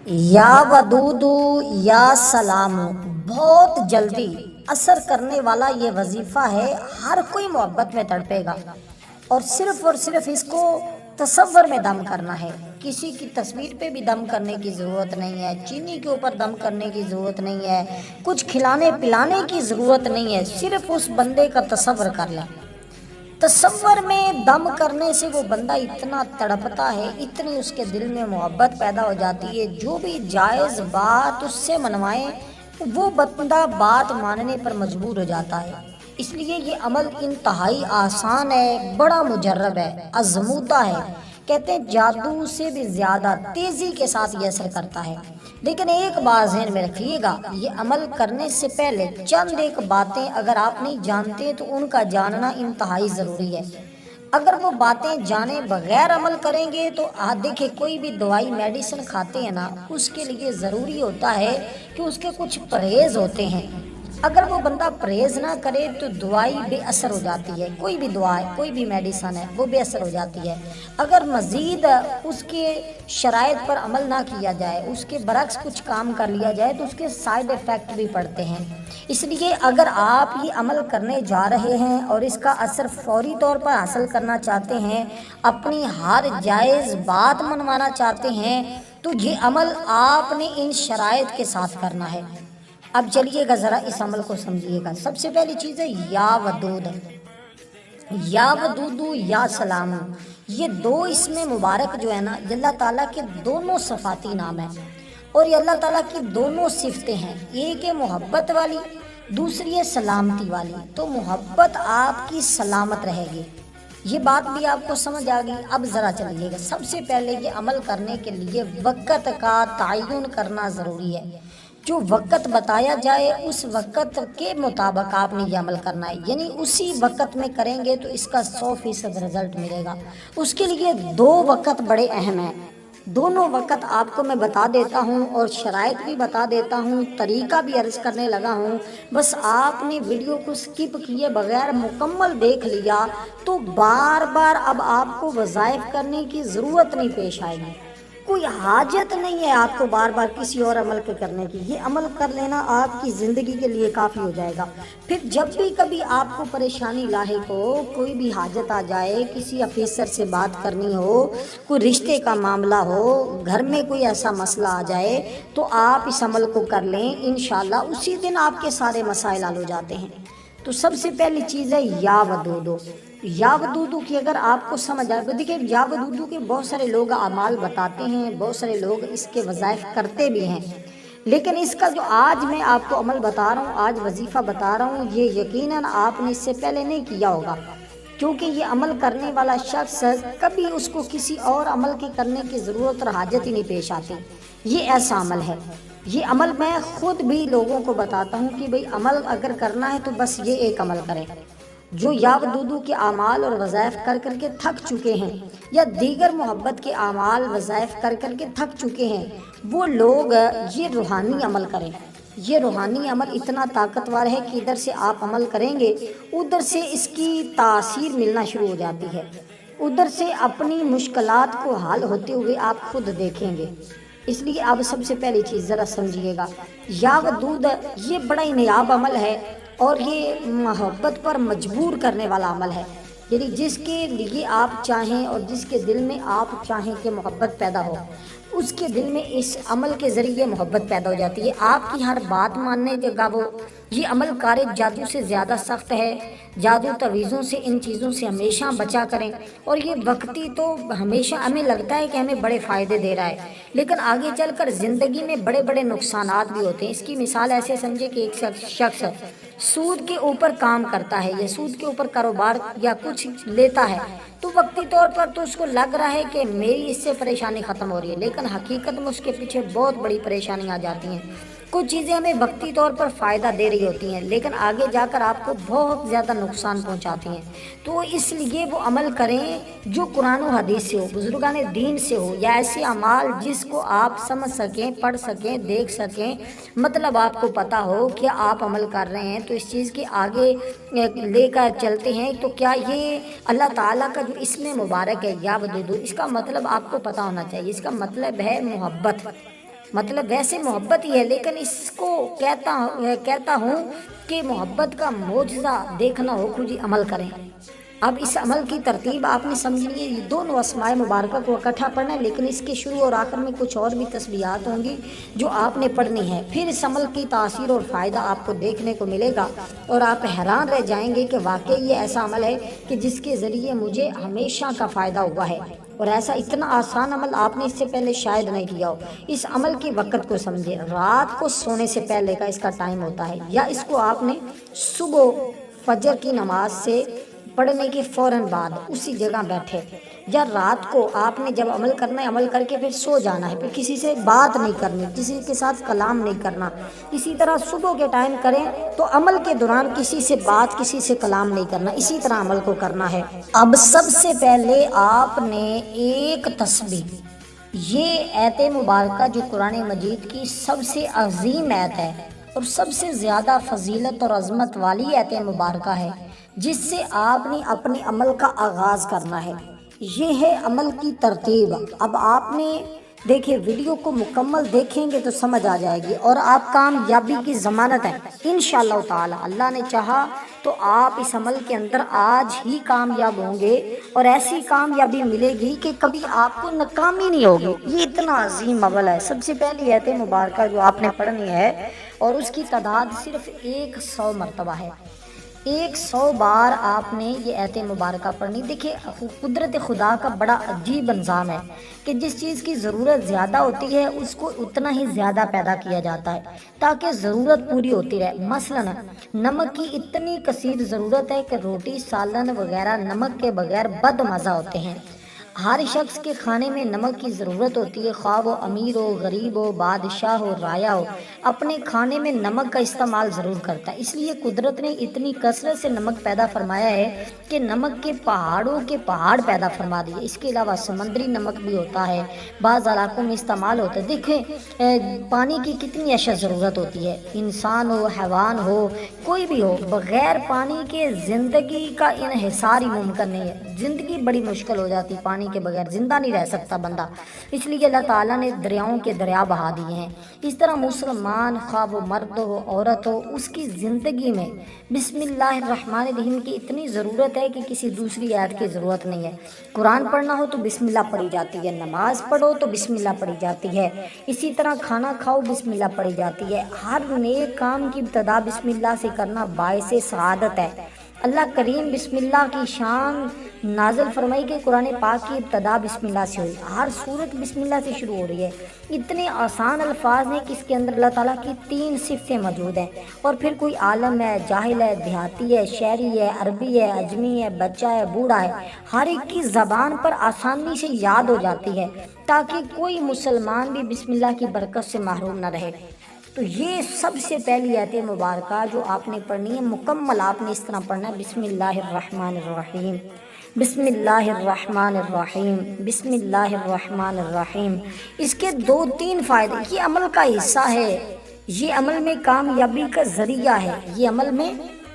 یا ودودو یا سلام، بہت جلدی اثر کرنے والا یہ وظیفہ ہے۔ ہر کوئی محبت میں تڑپے گا اور صرف اس کو تصور میں دم کرنا ہے۔ کسی کی تصویر پہ بھی دم کرنے کی ضرورت نہیں ہے، چینی کے اوپر دم کرنے کی ضرورت نہیں ہے، کچھ کھلانے پلانے کی ضرورت نہیں ہے، صرف اس بندے کا تصور کر لیں۔ تصور میں دم کرنے سے وہ بندہ اتنا تڑپتا ہے، اتنی اس کے دل میں محبت پیدا ہو جاتی ہے، جو بھی جائز بات اس سے منوائیں وہ بندہ بات ماننے پر مجبور ہو جاتا ہے۔ اس لیے یہ عمل انتہائی آسان ہے، بڑا مجرب ہے، آزمودہ ہے۔ کہتے ہیں جادو سے بھی زیادہ تیزی کے ساتھ یہ اثر کرتا ہے۔ لیکن ایک بات ذہن میں رکھیے گا، یہ عمل کرنے سے پہلے چند ایک باتیں اگر آپ نہیں جانتے تو ان کا جاننا انتہائی ضروری ہے۔ اگر وہ باتیں جانے بغیر عمل کریں گے تو دیکھیں کوئی بھی دوائی میڈیسن کھاتے ہیں نا، اس کے لیے ضروری ہوتا ہے کہ اس کے کچھ پرہیز ہوتے ہیں۔ اگر وہ بندہ پرہیز نہ کرے تو دوائی بے اثر ہو جاتی ہے، کوئی بھی دوا ہے، کوئی بھی میڈیسن ہے، وہ بے اثر ہو جاتی ہے۔ اگر مزید اس کے شرائط پر عمل نہ کیا جائے، اس کے برعکس کچھ کام کر لیا جائے تو اس کے سائیڈ ایفیکٹ بھی پڑتے ہیں۔ اس لیے اگر آپ یہ عمل کرنے جا رہے ہیں اور اس کا اثر فوری طور پر حاصل کرنا چاہتے ہیں، اپنی ہر جائز بات منوانا چاہتے ہیں، تو یہ عمل آپ نے ان شرائط کے ساتھ کرنا ہے۔ اب چلیے گا ذرا اس عمل کو سمجھیے گا۔ سب سے پہلی چیز ہے یا ودود، یا ودودو یا سلام۔ یہ دو اسم مبارک جو ہے نا، یہ اللہ تعالیٰ کے دونوں صفاتی نام ہیں اور یہ اللہ تعالیٰ کی دونوں صفتیں ہیں۔ ایک ہے محبت والی، دوسری ہے سلامتی والی۔ تو محبت آپ کی سلامت رہے گی، یہ بات بھی آپ کو سمجھ آ گئی۔ اب ذرا چلیے گا، سب سے پہلے یہ عمل کرنے کے لیے وقت کا تعین کرنا ضروری ہے۔ جو وقت بتایا جائے اس وقت کے مطابق آپ نے یہ عمل کرنا ہے، یعنی اسی وقت میں کریں گے تو اس کا 100% رزلٹ ملے گا۔ اس کے لیے دو وقت بڑے اہم ہیں، دونوں وقت آپ کو میں بتا دیتا ہوں اور شرائط بھی بتا دیتا ہوں، طریقہ بھی عرض کرنے لگا ہوں۔ بس آپ نے ویڈیو کو سکپ کیے بغیر مکمل دیکھ لیا تو بار بار اب آپ کو وظائف کرنے کی ضرورت نہیں پیش آئے گی، کوئی حاجت نہیں ہے آپ کو بار بار کسی اور عمل کے کرنے کی۔ یہ عمل کر لینا آپ کی زندگی کے لیے کافی ہو جائے گا۔ پھر جب بھی کبھی آپ کو پریشانی لاحق ہو، کوئی بھی حاجت آ جائے، کسی آفیسر سے بات کرنی ہو، کوئی رشتے کا معاملہ ہو، گھر میں کوئی ایسا مسئلہ آ جائے تو آپ اس عمل کو کر لیں، انشاءاللہ اسی دن آپ کے سارے مسائل حل ہو جاتے ہیں۔ تو سب سے پہلی چیز ہے یا ودودو۔ یا ودودو کی اگر آپ کو سمجھ آئے تو دیکھیں یا ودودو کے بہت سارے لوگ اعمال بتاتے ہیں، بہت سارے لوگ اس کے وظائف کرتے بھی ہیں، لیکن اس کا جو آج میں آپ کو عمل بتا رہا ہوں، آج وظیفہ بتا رہا ہوں، یہ یقیناً آپ نے اس سے پہلے نہیں کیا ہوگا، کیونکہ یہ عمل کرنے والا شخص کبھی اس کو کسی اور عمل کی کرنے کی ضرورت اور حاجت ہی نہیں پیش آتی۔ یہ ایسا عمل ہے، یہ عمل میں خود بھی لوگوں کو بتاتا ہوں کہ بھئی عمل اگر کرنا ہے تو بس یہ ایک عمل کریں۔ جو یا ودودو کے اعمال اور وظائف کر کر کے تھک چکے ہیں یا دیگر محبت کے اعمال وظائف کر کر کے تھک چکے ہیں، وہ لوگ یہ روحانی عمل کریں۔ یہ روحانی عمل اتنا طاقتور ہے کہ ادھر سے آپ عمل کریں گے، ادھر سے اس کی تاثیر ملنا شروع ہو جاتی ہے، ادھر سے اپنی مشکلات کو حل ہوتے ہوئے آپ خود دیکھیں گے۔ اس لیے اب سب سے پہلی چیز ذرا سمجھیے گا، یا ودود یہ بڑا ہی نایاب عمل ہے اور یہ محبت پر مجبور کرنے والا عمل ہے، یعنی جس کے لیے آپ چاہیں اور جس کے دل میں آپ چاہیں کہ محبت پیدا ہو، اس کے دل میں اس عمل کے ذریعے محبت پیدا ہو جاتی ہے، آپ کی ہر بات ماننے جگہ وہ۔ یہ عمل کار جادو سے زیادہ سخت ہے، جادو تویزوں سے ان چیزوں سے ہمیشہ بچا کریں، اور یہ وقتی تو ہمیشہ ہمیں لگتا ہے کہ ہمیں بڑے فائدے دے رہا ہے، لیکن آگے چل کر زندگی میں بڑے بڑے نقصانات بھی ہوتے ہیں۔ اس کی مثال ایسے سمجھے کہ ایک شخص سود کے اوپر کام کرتا ہے یا سود کے اوپر کاروبار یا کچھ لیتا ہے، تو وقتی طور پر تو اس کو لگ رہا ہے کہ میری اس سے پریشانی ختم ہو رہی ہے، لیکن حقیقت میں اس کے پیچھے بہت بڑی پریشانی آ جاتی ہیں۔ کچھ چیزیں ہمیں وقتی طور پر فائدہ دے رہی ہوتی ہیں لیکن آگے جا کر آپ کو بہت زیادہ نقصان پہنچاتی ہیں۔ تو اس لیے وہ عمل کریں جو قرآن و حدیث سے ہو، بزرگان دین سے ہو، یا ایسے اعمال جس کو آپ سمجھ سکیں، پڑھ سکیں، دیکھ سکیں، مطلب آپ کو پتہ ہو کہ آپ عمل کر رہے ہیں تو اس چیز کے آگے لے کر چلتے ہیں۔ تو کیا یہ اللہ تعالیٰ کا جو اسم مبارک ہے یا ودود، اس کا مطلب آپ کو پتہ ہونا چاہیے، اس کا مطلب ہے محبت۔ مطلب ویسے محبت ہی ہے، لیکن اس کو کہتا ہوں کہ محبت کا معجزہ دیکھنا ہو کچھ عمل کریں۔ اب اس عمل کی ترتیب آپ نے سمجھنی ہے، یہ دونوں اسماء مبارکہ کو اکٹھا پڑھنا ہے، لیکن اس کے شروع اور آخر میں کچھ اور بھی تسبیحات ہوں گی جو آپ نے پڑھنی ہے۔ پھر اس عمل کی تاثیر اور فائدہ آپ کو دیکھنے کو ملے گا اور آپ حیران رہ جائیں گے کہ واقعی یہ ایسا عمل ہے کہ جس کے ذریعے مجھے ہمیشہ کا فائدہ ہوا ہے، اور ایسا اتنا آسان عمل آپ نے اس سے پہلے شاید نہیں کیا ہو۔ اس عمل کے وقت کو سمجھے، رات کو سونے سے پہلے کا اس کا ٹائم ہوتا ہے، یا اس کو آپ نے صبح فجر کی نماز سے پڑھنے کے فوراً بعد اسی جگہ بیٹھے، یا رات کو آپ نے جب عمل کرنا ہے عمل کر کے پھر سو جانا ہے، پھر کسی سے بات نہیں کرنی، کسی کے ساتھ کلام نہیں کرنا۔ اسی طرح صبح کے ٹائم کریں تو عمل کے دوران کسی سے بات، کسی سے کلام نہیں کرنا، اسی طرح عمل کو کرنا ہے۔ اب سب سے پہلے آپ نے ایک تسبیح، یہ ایت مبارکہ جو قرآن مجید کی سب سے عظیم ایت ہے اور سب سے زیادہ فضیلت اور عظمت والی ایت مبارکہ ہے، جس سے آپ نے اپنے عمل کا آغاز کرنا ہے۔ یہ ہے عمل کی ترتیب۔ اب آپ نے دیکھیں، ویڈیو کو مکمل دیکھیں گے تو سمجھ آ جائے گی اور آپ کامیابی کی ضمانت ہے انشاءاللہ تعالی۔ اللہ نے چاہا تو آپ اس عمل کے اندر آج ہی کامیاب ہوں گے، اور ایسی کامیابی ملے گی کہ کبھی آپ کو ناکامی نہیں ہوگی۔ یہ اتنا عظیم عمل ہے۔ سب سے پہلی ایت مبارکہ جو آپ نے پڑھنی ہے، اور اس کی تعداد صرف 100 مرتبہ ہے، 100 بار آپ نے یہ ایت مبارکہ پڑھنی۔ دیکھیں، قدرت خدا کا بڑا عجیب نظام ہے کہ جس چیز کی ضرورت زیادہ ہوتی ہے اس کو اتنا ہی زیادہ پیدا کیا جاتا ہے تاکہ ضرورت پوری ہوتی رہے۔ مثلا نمک کی اتنی کثیر ضرورت ہے کہ روٹی، سالن وغیرہ نمک کے بغیر بد مزہ ہوتے ہیں۔ ہر شخص کے کھانے میں نمک کی ضرورت ہوتی ہے، خواہ وہ امیر ہو، غریب ہو، بادشاہ ہو، رایا ہو، اپنے کھانے میں نمک کا استعمال ضرور کرتا ہے۔ اس لیے قدرت نے اتنی کثرت سے نمک پیدا فرمایا ہے کہ نمک کے پہاڑوں کے پہاڑ پیدا فرما دیے۔ اس کے علاوہ سمندری نمک بھی ہوتا ہے، بعض علاقوں میں استعمال ہوتا ہے۔ دیکھیں پانی کی کتنی اشد ضرورت ہوتی ہے، انسان ہو، حیوان ہو، کوئی بھی ہو، بغیر پانی کے زندگی کا انحصار ہی ممکن نہیں ہے۔ زندگی بڑی مشکل ہو جاتی، پانی کے بغیر زندہ نہیں رہ سکتا بندہ۔ اس لیے اللہ تعالیٰ نے دریاؤں کے دریا بہا دیے ہیں۔ اس طرح مسلمان، خواہ وہ مرد ہو، عورت ہو، اس کی زندگی میں بسم اللہ الرحمن الرحیم کی اتنی ضرورت ہے کہ کسی دوسری آیت کی ضرورت نہیں ہے۔ قرآن پڑھنا ہو تو بسم اللہ پڑھی جاتی ہے، نماز پڑھو تو بسم اللہ پڑھی جاتی ہے، اسی طرح کھانا کھاؤ بسم اللہ پڑھی جاتی ہے۔ ہر نیک کام کی ابتدا بسم اللہ سے کرنا باعث سعادت ہے۔ اللہ کریم بسم اللہ کی شان نازل فرمائی کہ قرآن پاک کی ابتدا بسم اللہ سے ہوئی، ہر سورت بسم اللہ سے شروع ہو رہی ہے۔ اتنے آسان الفاظ ہیں کہ اس کے اندر اللہ تعالیٰ کی 3 صفتیں موجود ہیں، اور پھر کوئی عالم ہے، جاہل ہے، دیہاتی ہے، شہری ہے، عربی ہے، اجمی ہے، بچہ ہے، بوڑھا ہے، ہر ایک کی زبان پر آسانی سے یاد ہو جاتی ہے تاکہ کوئی مسلمان بھی بسم اللہ کی برکت سے محروم نہ رہے۔ تو یہ سب سے پہلی آیت مبارکہ جو آپ نے پڑھنی ہے، مکمل آپ نے اس طرح پڑھنا ہے، بسم اللہ الرحمن الرحیم، بسم اللہ الرحمن الرحیم، بسم اللہ الرحمن الرحیم۔ اس کے 2-3 فائدے، یہ عمل کا حصہ ہے، یہ عمل میں کامیابی کا ذریعہ ہے، یہ عمل میں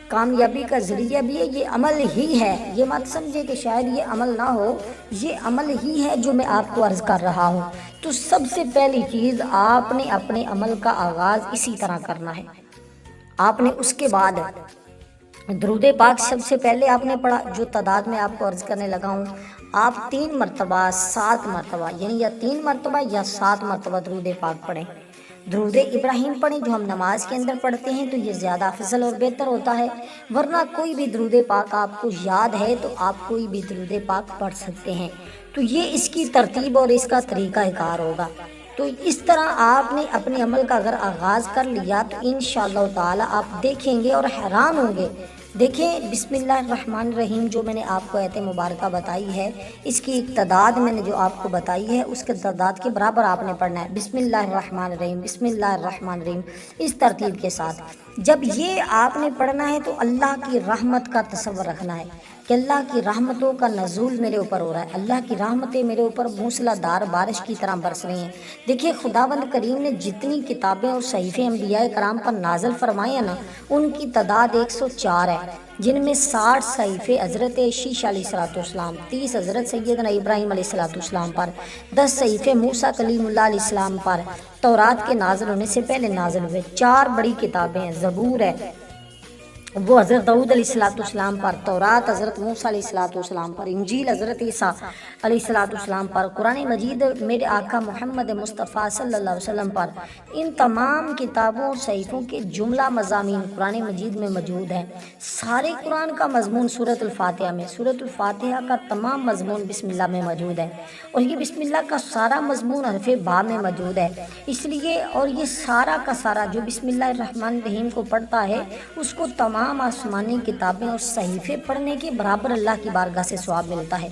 کامیابی کا ذریعہ بھی ہے، یہ عمل ہی ہے۔ یہ مت سمجھے کہ شاید یہ عمل نہ ہو، یہ عمل ہی ہے جو میں آپ کو عرض کر رہا ہوں۔ تو سب سے پہلی چیز، آپ نے اپنے عمل کا آغاز اسی طرح کرنا ہے۔ آپ نے اس کے بعد درود پاک سب سے پہلے آپ نے پڑھا، جو تعداد میں آپ کو عرض کرنے لگا ہوں، آپ 3 مرتبہ، 7 مرتبہ، یعنی یا 3 مرتبہ یا 7 مرتبہ درود پاک پڑھیں۔ درود ابراہیم پڑھیں جو ہم نماز کے اندر پڑھتے ہیں، تو یہ زیادہ افضل اور بہتر ہوتا ہے، ورنہ کوئی بھی درود پاک آپ کو یاد ہے تو آپ کوئی بھی درود پاک پڑھ سکتے ہیں۔ تو یہ اس کی ترتیب اور اس کا طریقہ کار ہوگا۔ تو اس طرح آپ نے اپنے عمل کا اگر آغاز کر لیا تو انشاءاللہ تعالی آپ دیکھیں گے اور حیران ہوں گے۔ دیکھیں بسم اللہ الرحمن الرحیم جو میں نے آپ کو آیت مبارکہ بتائی ہے، اس کی ایک تعداد میں نے جو آپ کو بتائی ہے، اس کے تعداد کے برابر آپ نے پڑھنا ہے، بسم اللہ الرحمن الرحیم، بسم اللہ الرحمن الرحیم، اس ترتیب کے ساتھ۔ جب یہ آپ نے پڑھنا ہے تو اللہ کی رحمت کا تصور رکھنا ہے، کہ اللہ کی رحمتوں کا نزول میرے اوپر ہو رہا ہے، اللہ کی رحمتیں میرے اوپر موسلا دھار بارش کی طرح برس رہی ہیں۔ دیکھیے خداوند کریم نے جتنی کتابیں اور صحیفے انبیاء کرام پر نازل فرمائے ہیں نا، ان کی تعداد 104 ہے، جن میں 60 صحیفے حضرت شیشہ علیہ السلام، 30 حضرت سیدنا ابراہیم علیہ السلام پر، 10 صحیفے موسیٰ کلیم اللہ علیہ السلام پر تورات کے نازل ہونے سے پہلے نازل ہوئے، 4 بڑی کتابیں ہیں، زبور ہے وہ حضرت داؤد علیہ السلام پر، تورات حضرت موسیٰ علیہ السلام پر، انجیل حضرت عیسیٰ علیہ السلام پر، قرآن مجید میرے آقا محمد مصطفیٰ صلی اللہ علیہ وسلم پر۔ ان تمام کتابوں اور صحیفوں کے جملہ مضامین قرآن مجید میں موجود ہیں۔ سارے قرآن کا مضمون سورۃ الفاتحہ میں، سورۃ الفاتحہ کا تمام مضمون بسم اللہ میں موجود ہے، اور یہ بسم اللہ کا سارا مضمون حرف با میں موجود ہے۔ اس لیے اور یہ سارا کا سارا جو بسم اللہ الرحمن الرحیم کو پڑھتا ہے، اس کو تمام آسمانی کتابیں اور صحیفے پڑھنے کے برابر اللہ کی بارگاہ سے ثواب ملتا ہے۔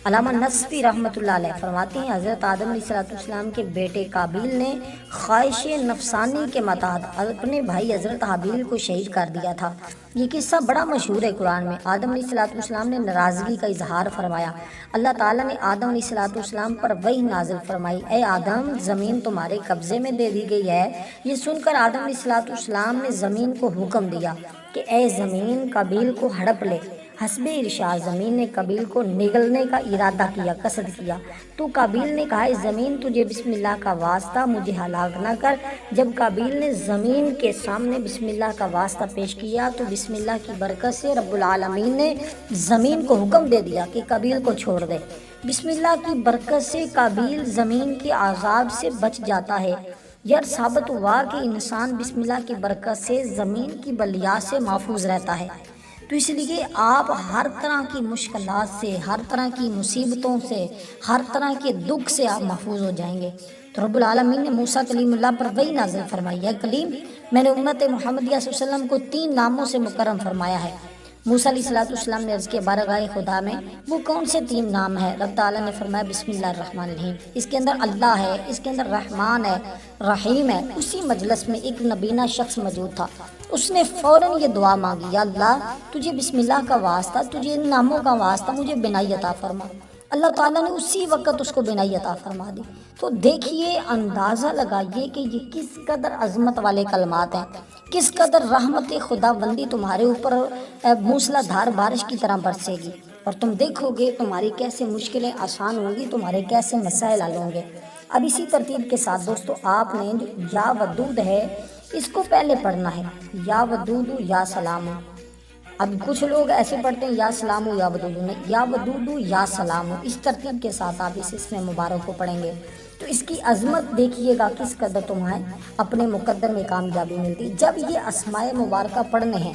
علامہ نصفی رحمۃ اللہ علیہ فرماتے ہیں حضرت آدم علیہ السلام کے بیٹے قابیل نے خواہش نفسانی کے مطابق اپنے بھائی حضرت حابیل کو شہید کر دیا تھا۔ یہ قصہ بڑا مشہور ہے قرآن میں۔ آدم علیہ السلام نے ناراضگی کا اظہار فرمایا، اللہ تعالیٰ نے آدم علیہ السلام پر وحی نازل فرمائی، اے آدم زمین تمہارے قبضے میں دے دی گئی ہے۔ یہ سن کر آدم علیہ السلام نے زمین کو حکم دیا کہ اے زمین قابیل کو ہڑپ لے۔ حسب ارشاد زمین نے قابیل کو نگلنے کا ارادہ کیا، قصد کیا، تو قابیل نے کہا اے زمین تجھے بسم اللہ کا واسطہ مجھے ہلاک نہ کر۔ جب قابیل نے زمین کے سامنے بسم اللہ کا واسطہ پیش کیا تو بسم اللہ کی برکت سے رب العالمین نے زمین کو حکم دے دیا کہ قابیل کو چھوڑ دے۔ بسم اللہ کی برکت سے قابیل زمین کے عذاب سے بچ جاتا ہے۔ یہ ثابت ہوا کہ انسان بسم اللہ کی برکت سے زمین کی بلیات سے محفوظ رہتا ہے۔ تو اس لیے آپ ہر طرح کی مشکلات سے، ہر طرح کی مصیبتوں سے، ہر طرح کے دکھ سے آپ محفوظ ہو جائیں گے۔ تو رب العالمین نے موسیٰ کلیم اللہ پر وحی نازل فرمائی ہے، کلیم میں نے امت محمدیہ صلی اللہ علیہ وسلم کو 3 ناموں سے مکرم فرمایا ہے۔ موسیٰ علیہ السلام نے عرض کیا بارگاہ خدا میں وہ کون سے 3 نام ہیں؟ رب تعالیٰ نے فرمایا بسم اللہ الرحمن الرحیم، اس کے اندر اللہ ہے، اس کے اندر رحمان ہے، رحیم ہے۔ اسی مجلس میں ایک نبینہ شخص موجود تھا، اس نے فوراً یہ دعا مانگی، یا اللہ تجھے بسم اللہ کا واسطہ، تجھے ان ناموں کا واسطہ مجھے بینائی عطا فرما۔ اللہ تعالیٰ نے اسی وقت اس کو بینائی عطا فرما دی۔ تو دیکھیے، اندازہ لگائیے کہ یہ کس قدر عظمت والے کلمات ہیں، کس قدر رحمت خدا بندی تمہارے اوپر موسلا دھار بارش کی طرح برسے گی، اور تم دیکھو گے تمہاری کیسے مشکلیں آسان ہوں گی، تمہارے کیسے مسائل حل ہوں گے۔ اب اسی ترتیب کے ساتھ دوستو آپ نے جو یا ودود ہے اس کو پہلے پڑھنا ہے، یا ودود یا سلام۔ اب کچھ لوگ ایسے پڑھتے ہیں یا سلام یا ودود، نہیں، یا ودود یا سلام، اس ترتیب کے ساتھ آپ اس میں مبارک کو پڑھیں گے تو اس کی عظمت دیکھیے گا کس قدر تمہیں اپنے مقدر میں کامیابی ملتی۔ جب یہ اسماء مبارکہ پڑھنے ہیں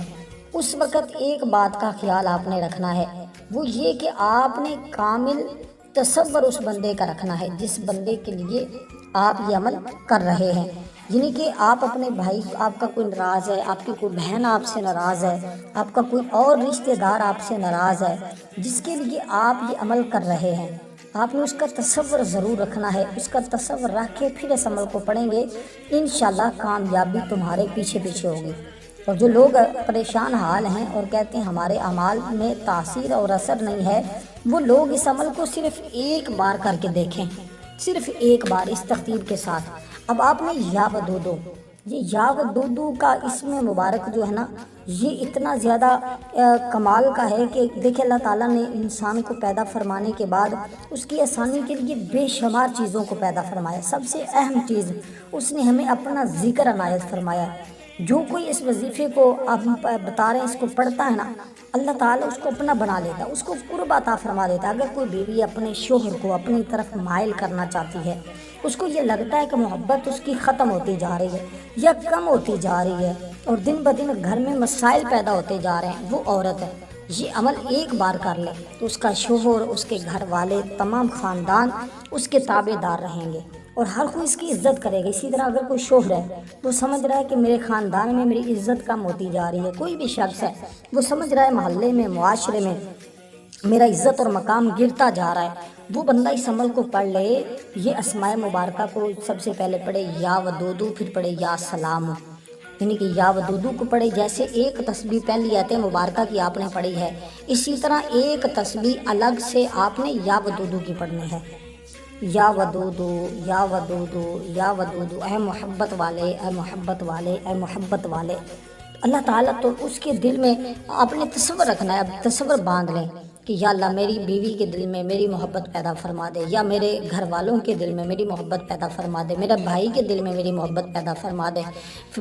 اس وقت ایک بات کا خیال آپ نے رکھنا ہے، وہ یہ کہ آپ نے کامل تصور اس بندے کا رکھنا ہے جس بندے کے لیے آپ یہ عمل کر رہے ہیں۔ یعنی کہ آپ اپنے بھائی، آپ کا کوئی ناراض ہے، آپ کی کوئی بہن آپ سے ناراض ہے، آپ کا کوئی اور رشتہ دار آپ سے ناراض ہے، جس کے لیے آپ یہ عمل کر رہے ہیں، آپ نے اس کا تصور ضرور رکھنا ہے۔ اس کا تصور رکھ کے پھر اس عمل کو پڑھیں گے، انشاءاللہ کامیابی تمہارے پیچھے پیچھے ہوگی۔ اور جو لوگ پریشان حال ہیں اور کہتے ہیں ہمارے اعمال میں تاثیر اور اثر نہیں ہے، وہ لوگ اس عمل کو صرف ایک بار کر کے دیکھیں، صرف ایک بار اس ترتیب کے ساتھ۔ اب آپ نے یا ودودو، یہ یا ودودو کا اسم مبارک جو ہے نا، یہ اتنا زیادہ کمال کا ہے کہ دیکھیں اللہ تعالیٰ نے انسان کو پیدا فرمانے کے بعد اس کی آسانی کے لیے بے شمار چیزوں کو پیدا فرمایا۔ سب سے اہم چیز اس نے ہمیں اپنا ذکر عنایت فرمایا۔ جو کوئی اس وظیفے کو آپ بتا رہے ہیں اس کو پڑھتا ہے نا، اللہ تعالیٰ اس کو اپنا بنا لیتا، اس کو قرب عطا فرما دیتا۔ اگر کوئی بیوی اپنے شوہر کو اپنی طرف مائل کرنا چاہتی ہے، اس کو یہ لگتا ہے کہ محبت اس کی ختم ہوتی جا رہی ہے یا کم ہوتی جا رہی ہے اور دن بدن گھر میں مسائل پیدا ہوتے جا رہے ہیں، وہ عورت ہے یہ عمل ایک بار کر لے تو اس کا شوہر، اس کے گھر والے، تمام خاندان اس کے تابع دار رہیں گے اور ہر کوئی اس کی عزت کرے گا۔ اسی طرح اگر کوئی شوہر ہے وہ سمجھ رہا ہے کہ میرے خاندان میں میری عزت کم ہوتی جا رہی ہے، کوئی بھی شخص ہے وہ سمجھ رہا ہے محلے میں، معاشرے میں میرا عزت اور مقام گرتا جا رہا ہے، وہ بندہ اس عمل کو پڑھ لے، یہ اسماء مبارکہ کو سب سے پہلے پڑھے یا ودودو، پھر پڑھے یا سلام۔ یعنی کہ یا ودودو کو پڑھے، جیسے ایک تسبیح پہلی آیت مبارکہ کی آپ نے پڑھی ہے، اسی طرح ایک تسبیح الگ سے آپ نے یا ودودو کی پڑھنی ہے۔ یا ودودو یا ودودو یا ودودو، اے محبت والے، اے محبت والے، اے محبت والے۔ اللہ تعالیٰ تو اس کے دل میں آپ نے تصور رکھنا ہے، اب تصور باندھ لیں کہ یا اللہ میری بیوی کے دل میں میری محبت پیدا فرما دے، یا میرے گھر والوں کے دل میں میری محبت پیدا فرما دے، میرے بھائی کے دل میں میری محبت پیدا فرما دے،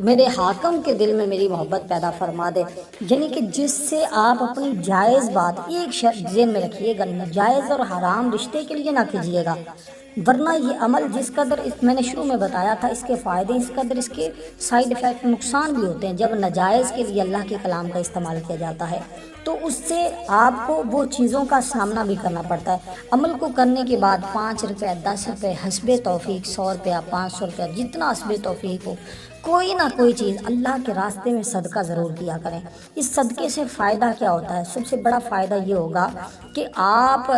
میرے حاکم کے دل میں میری محبت پیدا فرما دے۔ یعنی کہ جس سے آپ اپنی جائز بات ایک شرط ذہن میں رکھیے گا، ناجائز اور حرام رشتے کے لیے نہ کیجیے گا، ورنہ یہ عمل جس قدر میں نے شروع میں بتایا تھا اس کے فائدے، اس قدر اس کے سائیڈ ایفیکٹ نقصان بھی ہوتے ہیں۔ جب ناجائز کے لیے اللہ کے کلام کا استعمال کیا جاتا ہے تو اس سے آپ کو وہ چیزوں کا سامنا بھی کرنا پڑتا ہے۔ عمل کو کرنے کے بعد 5 روپے 10 روپے حسب توفیق، 100 روپیہ 500 روپیہ جتنا حسب توفیق ہو، کوئی نہ کوئی چیز اللہ کے راستے میں صدقہ ضرور کیا کریں۔ اس صدقے سے فائدہ کیا ہوتا ہے؟ سب سے بڑا فائدہ یہ ہوگا کہ آپ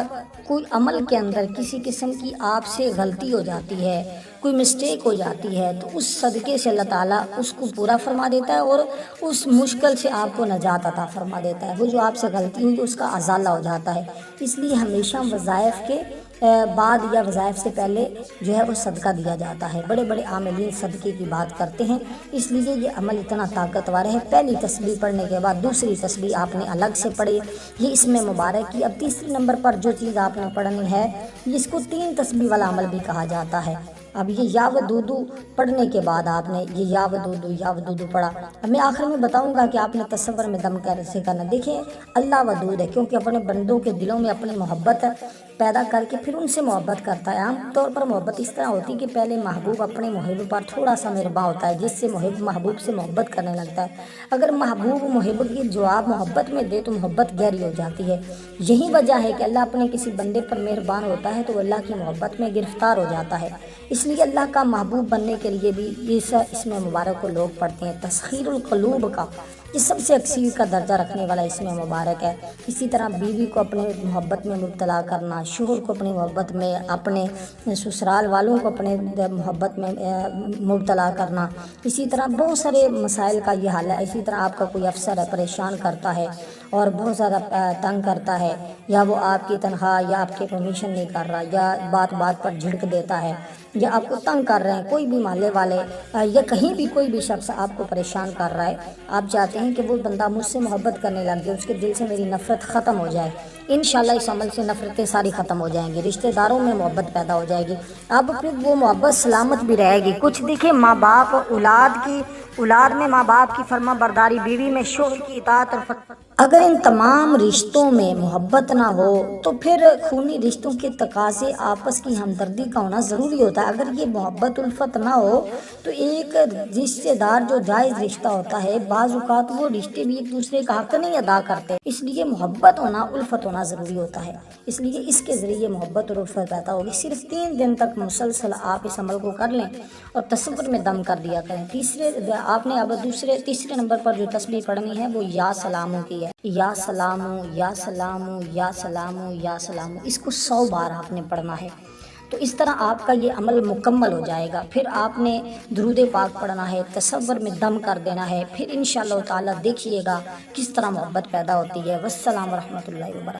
کوئی عمل کے اندر کسی قسم کی آپ سے غلطی ہو جاتی ہے، کوئی مسٹیک ہو جاتی ہے، تو اس صدقے سے اللہ تعالیٰ اس کو پورا فرما دیتا ہے اور اس مشکل سے آپ کو نجات عطا فرما دیتا ہے۔ وہ جو آپ سے غلطی ہوئی اس کا ازالہ ہو جاتا ہے۔ اس لیے ہمیشہ وظائف کے بعد یا وظائف سے پہلے جو ہے وہ صدقہ دیا جاتا ہے۔ بڑے بڑے عاملین صدقے کی بات کرتے ہیں، اس لیے یہ عمل اتنا طاقتور ہے۔ پہلی تسبیح پڑھنے کے بعد دوسری تسبیح آپ نے الگ سے پڑھی، یہ اس میں مبارک کی۔ اب تیسرے نمبر پر جو چیز آپ نے پڑھنی ہے اس کو 3 تسبیح والا عمل بھی کہا جاتا ہے۔ اب یہ یا ودودو پڑھنے کے بعد آپ نے یہ یا ودودو پڑھا۔ اب میں آخر میں بتاؤں گا کہ آپ نے تصور میں دم کیسے کرنا۔ دیکھیں اللہ ودود ہے کیونکہ اپنے بندوں کے دلوں میں اپنی محبت پیدا کر کے پھر ان سے محبت کرتا ہے۔ عام طور پر محبت اس طرح ہوتی ہے کہ پہلے محبوب اپنے محب پر تھوڑا سا مہرباں ہوتا ہے، جس سے محب محبوب سے محبت کرنے لگتا ہے۔ اگر محبوب محب کی جواب محبت میں دے تو محبت گہری ہو جاتی ہے۔ یہی وجہ ہے کہ اللہ اپنے کسی بندے پر مہربان ہوتا ہے تو وہ اللہ کی محبت میں گرفتار ہو جاتا ہے۔ اس لیے اللہ کا محبوب بننے کے لیے بھی اس میں مبارک کو لوگ پڑھتے ہیں۔ تسخیر القلوب کا یہ سب سے اکثیر کا درجہ رکھنے والا اس میں مبارک ہے۔ اسی طرح بیوی کو اپنے محبت میں مبتلا کرنا، شوہر کو اپنی محبت میں، اپنے سسرال والوں کو اپنے محبت میں مبتلا کرنا، اسی طرح بہت سارے مسائل کا یہ حال ہے۔ اسی طرح آپ کا کوئی افسر ہے پریشان کرتا ہے اور بہت زیادہ تنگ کرتا ہے، یا وہ آپ کی تنخواہ یا آپ کے پرمیشن نہیں کر رہا، یا بات بات پر جھڑک دیتا ہے، یا آپ کو تنگ کر رہے ہیں، کوئی بھی محلے والے یا کہیں بھی کوئی بھی شخص آپ کو پریشان کر رہا ہے، آپ چاہتے ہیں کہ وہ بندہ مجھ سے محبت کرنے لگ جائے، اس کے دل سے میری نفرت ختم ہو جائے، انشاءاللہ اس عمل سے نفرتیں ساری ختم ہو جائیں گی، رشتہ داروں میں محبت پیدا ہو جائے گی، اب پھر وہ محبت سلامت بھی رہے گی۔ کچھ دیکھیں ماں باپ اولاد میں ماں باپ کی فرما برداری، بیوی میں شوہر کی اطاعت اور اگر ان تمام رشتوں میں محبت نہ ہو تو پھر خونی رشتوں کے تقاضے آپس کی ہمدردی کا ہونا ضروری ہوتا ہے۔ اگر یہ محبت الفت نہ ہو تو ایک رشتہ دار جو جائز رشتہ ہوتا ہے بعض اوقات وہ رشتے بھی ایک دوسرے کا حق نہیں ادا کرتے، اس لیے محبت ہونا الفت ہونا ضروری ہوتا ہے۔ اس لیے اس کے ذریعے محبت اور الفت پیدا ہوگی۔ صرف 3 دن تک مسلسل آپ اس عمل کو کر لیں اور تصور میں دم کر دیا کریں۔ آپ نے اب تیسرے نمبر پر جو تسبیح پڑھنی ہے وہ یا سلامو کی ہے۔ یا سلامو یا سلامو یا سلامو یا سلامو، اس کو 100 بار آپ نے پڑھنا ہے۔ تو اس طرح آپ کا یہ عمل مکمل ہو جائے گا۔ پھر آپ نے درود پاک پڑھنا ہے، تصور میں دم کر دینا ہے، پھر انشاءاللہ تعالیٰ دیکھیے گا کس طرح محبت پیدا ہوتی ہے۔ والسلام ورحمۃ اللہ وبرکاتہ۔